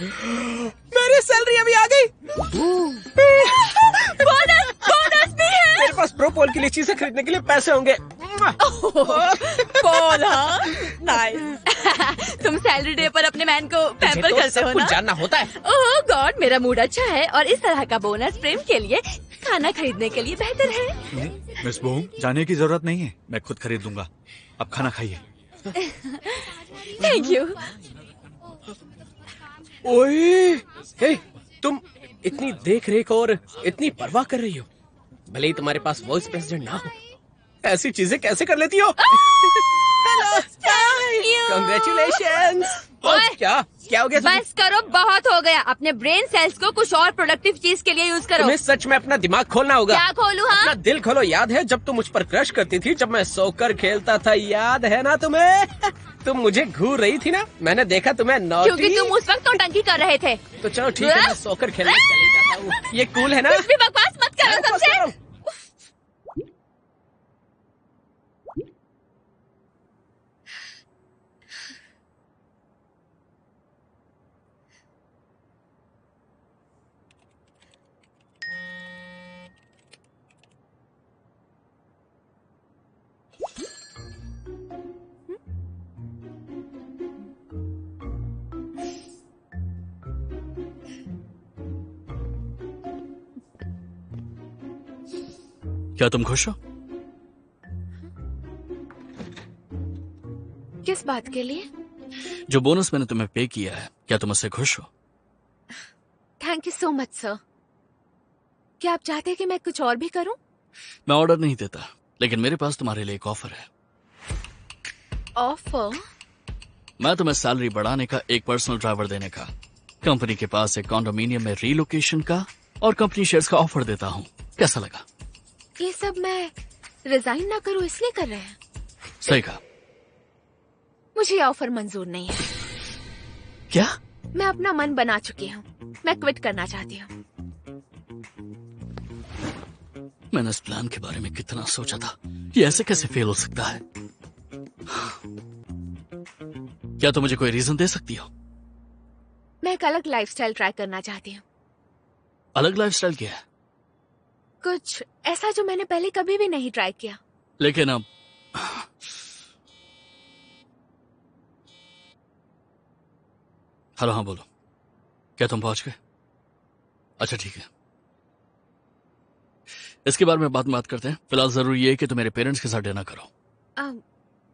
मेरी सैलरी अभी आ गई। बोनस बोनस भी है। मेरे पास प्रोपोल के लिए चीजें खरीदने के लिए पैसे होंगे। पोल, हाँ, नाइस। तुम सैलरी डे पर अपने मैन को पैम्पर तो करते सब हो कुछ ना? जानना होता है। ओह गॉड, मेरा मूड अच्छा है और इस तरह का बोनस प्रेम के लिए, खाना खरीदने के लिए बेहतर है। मिस बूम, जाने की जरूरत नहीं है, मैं खुद खरीद लूंगा। अब खाना खाइए। Thank you. ओए, हे, तुम इतनी देख रेख और इतनी परवाह कर रही हो, भले ही तुम्हारे पास वाइस प्रेसिडेंट ना हो, ऐसी चीजें कैसे कर लेती हो? Hello, congratulations. क्या क्या हो गया? बस करो, बहुत हो गया। अपने ब्रेन सेल्स को कुछ और प्रोडक्टिव चीज के लिए यूज करो। तुम्हें सच में अपना दिमाग खोलना होगा। क्या खोलूं? हाँ, अपना दिल खोलो। याद है जब तुम मुझ पर क्रश करती थी, जब मैं सोकर खेलता था, याद है ना तुम्हें? तुम मुझे घूर रही थी ना, मैंने देखा तुम्हें नॉटी। क्योंकि तुम उस वक्त नौटंकी कर रहे थे। तो चलो ठीक है, मैं सोकर खेलने चली जाता हूँ। ये कूल है ना? कुछ भी बकवास मत करो सबसे। क्या तुम खुश हो? किस बात के लिए? जो बोनस मैंने तुम्हें पे किया है, क्या तुम उससे खुश हो? Thank you so much sir. क्या आप चाहते हैं कि मैं कुछ और भी करूं? मैं ऑर्डर नहीं देता, लेकिन मेरे पास तुम्हारे लिए एक ऑफर है। ऑफर? मैं तुम्हें सैलरी बढ़ाने का, एक पर्सनल ड्राइवर देने का, कंपनी के पास एक कॉन्डोमिनियम में रीलोकेशन का और कंपनी शेयर्स का ऑफर देता हूँ। कैसा लगा? ये सब मैं रिजाइन ना करूं इसलिए कर रहे हैं? सही कहा। मुझे ये ऑफर मंजूर नहीं है। क्या? मैं अपना मन बना चुकी हूँ, मैं क्विट करना चाहती हूँ। मैंने इस प्लान के बारे में कितना सोचा था, ये ऐसे कैसे फेल हो सकता है? क्या तुम मुझे कोई रीजन दे सकती हो? मैं एक अलग लाइफस्टाइल ट्राई करना चाहती हूँ। अलग लाइफस्टाइल क्या है? कुछ ऐसा जो मैंने पहले कभी भी नहीं ट्राई किया। लेकिन अब हेलो, हाँ बोलो। क्या तुम पहुंच गए? अच्छा ठीक है, इसके बारे में बात करते हैं। फिलहाल जरूरी ये है कि तुम मेरे पेरेंट्स के साथ डिनर करो।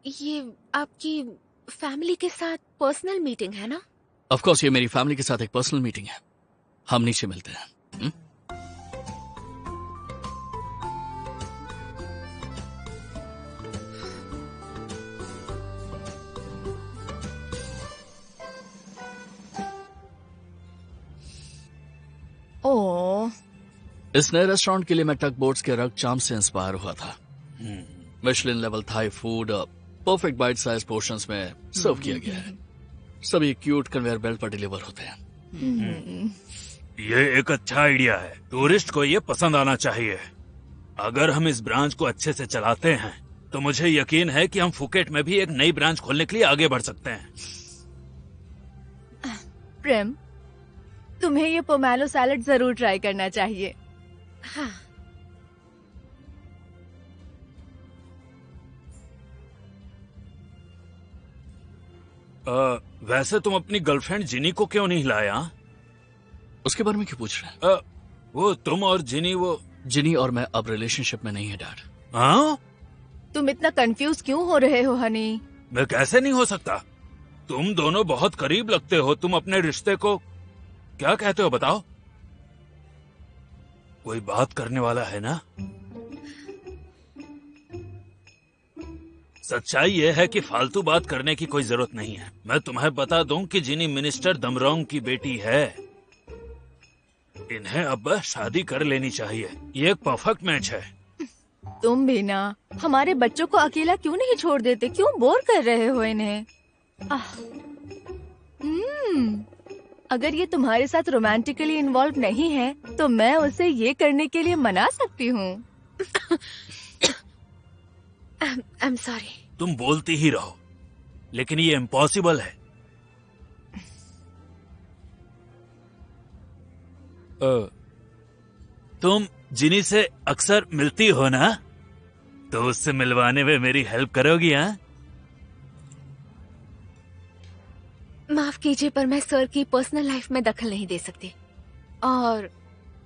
ये आपकी फैमिली के साथ पर्सनल मीटिंग है ना? ऑफ कोर्स, ये मेरी फैमिली के साथ एक पर्सनल मीटिंग है। हम नीचे मिलते हैं। ओह, इस नए रेस्टोरेंट के लिए मैं टग बोट्स के रग चाम से इंस्पायर हुआ था। Michelin level Thai food perfect bite size portions में सर्व किया गया है। सभी क्यूट कन्वेयर बेल्ट पर डिलीवर होते हैं। ये एक अच्छा आइडिया है, टूरिस्ट को ये पसंद आना चाहिए। अगर हम इस ब्रांच को अच्छे से चलाते हैं तो मुझे यकीन है कि हम फुकेट में भी एक नई ब्रांच खोलने के लिए आगे बढ़ सकते हैं। प्रेम, तुम्हें ये पोमेलो सैलड जरूर ट्राई करना चाहिए। हाँ। वैसे तुम अपनी गर्लफ्रेंड जिनी को क्यों नहीं लाया? उसके बारे में क्यों पूछ रहे हैं? वो तुम और जिनी, वो जिनी और मैं अब रिलेशनशिप में नहीं है डैड। हाँ? तुम इतना कंफ्यूज क्यों हो रहे हो हनी? मैं कैसे नहीं हो सकता? तुम दोनों बहुत करीब लगते हो। तुम अपने रिश्ते को क्या कहते हो बताओ? कोई बात करने वाला है ना? सच्चाई यह है कि फालतू बात करने की कोई जरूरत नहीं है। मैं तुम्हें बता दूं कि जिनी मिनिस्टर दमरोंग की बेटी है। इन्हें अब शादी कर लेनी चाहिए। ये एक परफेक्ट मैच है। तुम भी ना हमारे बच्चों को अकेला क्यों नहीं छोड़ देते? क्यों बोर कर रहे हो इन्हें? अगर ये तुम्हारे साथ रोमांटिकली इन्वॉल्व नहीं है तो मैं उसे ये करने के लिए मना सकती हूँ। I'm sorry. तुम बोलती ही रहो, लेकिन ये इम्पॉसिबल है। तुम जिनी से अक्सर मिलती हो ना, तो उससे मिलवाने में मेरी हेल्प करोगी? हाँ, माफ कीजिए पर मैं सर की पर्सनल लाइफ में दखल नहीं दे सकती, और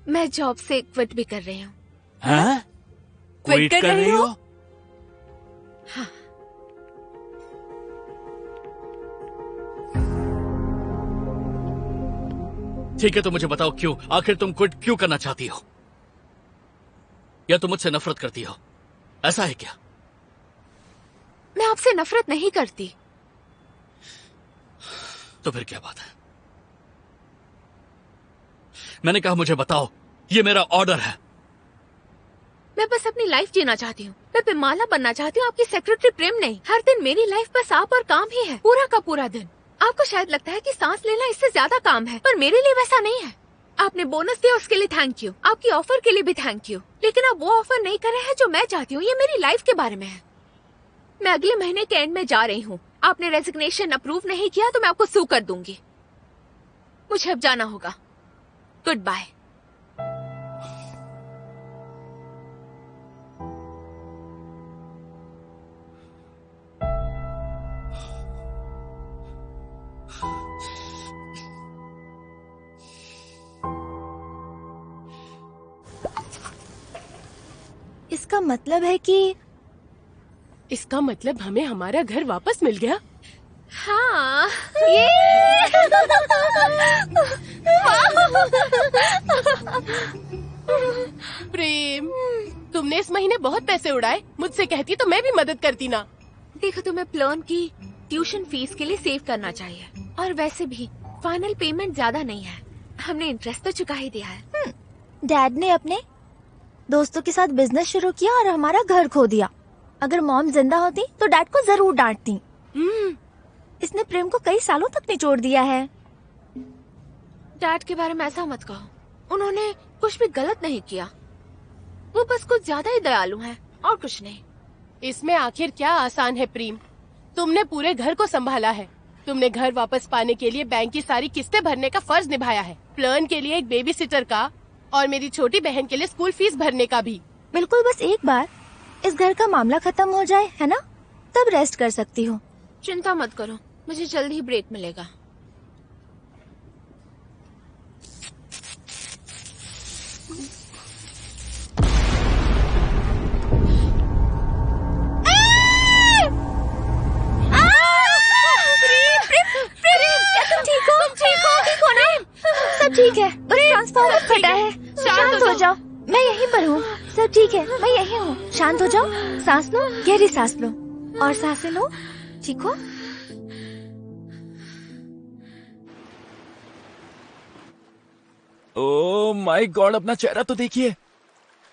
मैं जॉब से क्विट भी कर रही हूँ। हाँ? क्विट कर रही हो? हाँ। ठीक है, तो मुझे बताओ क्यों, आखिर तुम क्विट क्यों करना चाहती हो? या तुम मुझसे नफरत करती हो? ऐसा है क्या? मैं आपसे नफरत नहीं करती। तो फिर क्या बात है? मैंने कहा मुझे बताओ, ये मेरा ऑर्डर है। मैं बस अपनी लाइफ जीना चाहती हूँ। मैं बेमाला बनना चाहती हूँ, आपकी सेक्रेटरी प्रेम नहीं। हर दिन मेरी लाइफ बस आप और काम ही है, पूरा का पूरा दिन। आपको शायद लगता है कि सांस लेना इससे ज्यादा काम है, पर मेरे लिए वैसा नहीं है। आपने बोनस दिया उसके लिए थैंक यू, आपकी ऑफर के लिए भी थैंक यू, लेकिन आप वो ऑफर नहीं कर रहे हैं जो मैं चाहती हूँ। ये मेरी लाइफ के बारे में है। मैं अगले महीने के एंड में जा रही हूँ। आपने रेजिग्नेशन अप्रूव नहीं किया तो मैं आपको सू कर दूंगी। मुझे अब जाना होगा। Goodbye. इसका मतलब है कि इसका मतलब हमें हमारा घर वापस मिल गया। हाँ। प्रेम, तुमने इस महीने बहुत पैसे उड़ाए। मुझसे कहती तो मैं भी मदद करती ना। देखो, तुम्हें प्लान की ट्यूशन फीस के लिए सेव करना चाहिए, और वैसे भी फाइनल पेमेंट ज्यादा नहीं है। हमने इंटरेस्ट तो चुका ही दिया है। डैड ने अपने दोस्तों के साथ बिजनेस शुरू किया और हमारा घर खो दिया। अगर मॉम जिंदा होती तो डैड को जरूर डांटती। इसने प्रेम को कई सालों तक निचोड़ दिया है। डैड के बारे में ऐसा मत कहो, उन्होंने कुछ भी गलत नहीं किया। वो बस कुछ ज्यादा ही दयालु हैं, और कुछ नहीं। इसमें आखिर क्या आसान है प्रेम? तुमने पूरे घर को संभाला है। तुमने घर वापस पाने के लिए बैंक की सारी किस्तें भरने का फर्ज निभाया है, प्लान के लिए एक बेबी सिटर का, और मेरी छोटी बहन के लिए स्कूल फीस भरने का भी। बिल्कुल, बस एक बार इस घर का मामला खत्म हो जाए, है ना, तब रेस्ट कर सकती हूँ। चिंता मत करो, मुझे जल्द ही ब्रेक मिलेगा। सब ठीक है, बस ट्रांसफार्मर फटा है। शांत हो जाओ, मैं यहीं पर हूँ। सब ठीक है, मैं यहीं हूँ। शांत हो जाओ, सांस लो, गहरी सांस लो, और सांसें लो। ठीक हो? ओह माय गॉड, अपना चेहरा तो देखिए।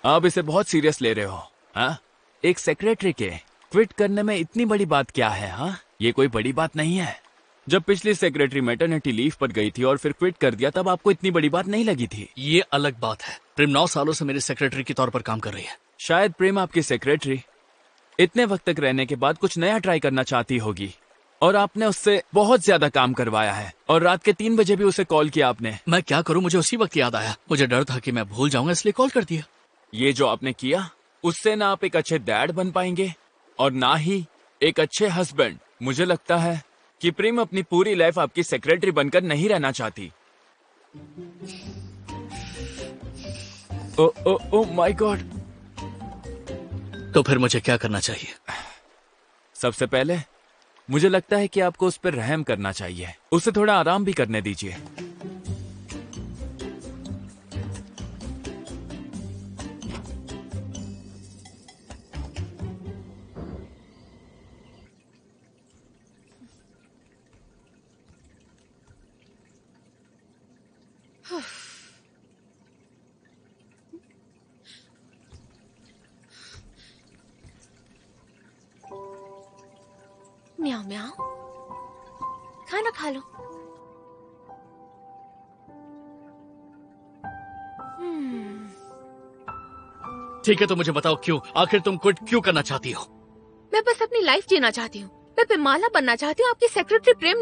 आप इसे बहुत सीरियस ले रहे हो। हाँ, एक सेक्रेटरी के क्विट करने में इतनी बड़ी बात क्या है? हाँ, ये कोई बड़ी बात नहीं है। जब पिछली सेक्रेटरी मैटरनिटी लीव पर गई थी और फिर क्विट कर दिया, तब आपको इतनी बड़ी बात नहीं लगी थी। ये अलग बात है। प्रेम 9 सालों से मेरे सेक्रेटरी के तौर पर काम कर रही है। शायद प्रेम आपकी सेक्रेटरी इतने वक्त तक रहने के बाद कुछ नया ट्राई करना चाहती होगी, और आपने उससे बहुत ज्यादा काम करवाया है, और रात के 3 बजे भी उसे कॉल किया आपने। मैं क्या करूं, मुझे उसी वक्त याद आया। मुझे डर था कि मैं भूल जाऊंगा, इसलिए कॉल कर दिया। ये जो आपने किया, उससे ना आप एक अच्छे डैड बन पाएंगे और ना ही एक अच्छे हस्बैंड। मुझे लगता है कि प्रेम अपनी पूरी लाइफ आपकी सेक्रेटरी बनकर नहीं रहना चाहती। ओ ओ ओ माय गॉड। तो फिर मुझे क्या करना चाहिए? सबसे पहले मुझे लगता है कि आपको उस पर रहम करना चाहिए। उसे थोड़ा आराम भी करने दीजिए। म्याऊ म्याऊ, खाना खा लो। ठीक है, तो मुझे बताओ क्यों, आखिर तुम क्विट क्यों करना चाहती हो? मैं बस अपनी लाइफ जीना चाहती हूँ। मैं बेमाला बनना चाहती हूँ, आपकी सेक्रेटरी प्रेम